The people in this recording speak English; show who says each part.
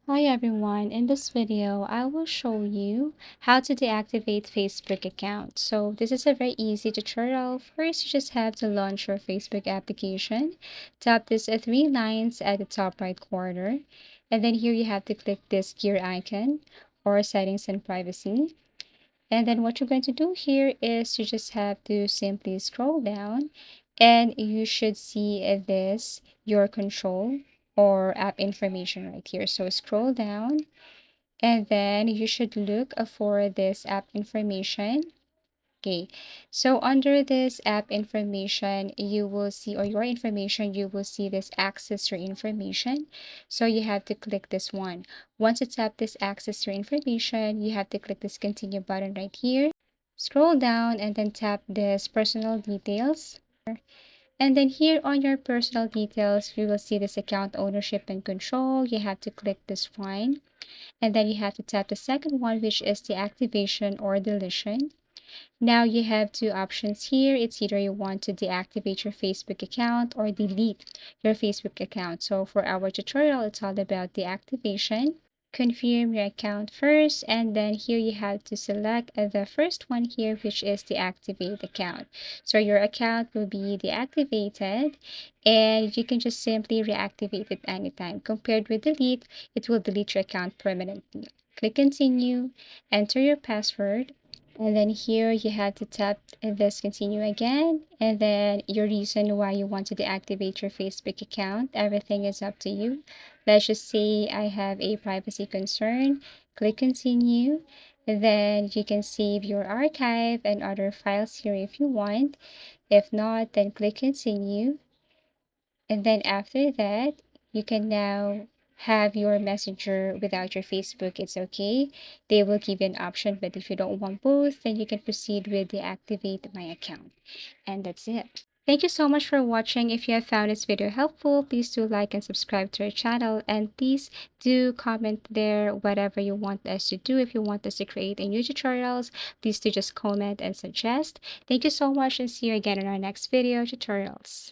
Speaker 1: Hi everyone, in this video I will show you how to deactivate Facebook account. So this is a very easy tutorial. First you just have to launch your Facebook application. Tap this three lines at the top right corner, and then here you have to click this gear icon or settings and privacy. And then what you're going to do here is you just have to simply scroll down and you should see this your control or app information right here. So scroll down and then you should look for this app information. Okay, so under this app information, you will see, or your information, you will see this access your information. So you have to click this one. Once you tap this access your information, you have to click this continue button right here. Scroll down and then tap this personal details. And then here on your personal details, you will see this account ownership and control. You have to click this one. And then you have to tap the second one, which is the activation or deletion. Now you have two options here. It's either you want to deactivate your Facebook account or delete your Facebook account. So for our tutorial, it's all about deactivation. Confirm your account first, and then here you have to select the first one here, which is deactivate account. So your account will be deactivated and you can just simply reactivate it anytime. Compared with delete, it will delete your account permanently. Click continue, enter your password, and then here you have to tap this continue again, and then your reason why you want to deactivate your Facebook account. Everything is up to you. Let's just say I have a privacy concern. Click continue. Then you can save your archive and other files here if you want. If not, then click continue. And then after that, you can now have your messenger without your Facebook. It's okay. They will give you an option, but if you don't want both, then you can proceed with deactivate my account. And that's it. Thank you so much for watching. If you have found this video helpful, please do like and subscribe to our channel. And please do comment there whatever you want us to do. If you want us to create a new tutorials, please do just comment and suggest. Thank you so much and see you again in our next video tutorials.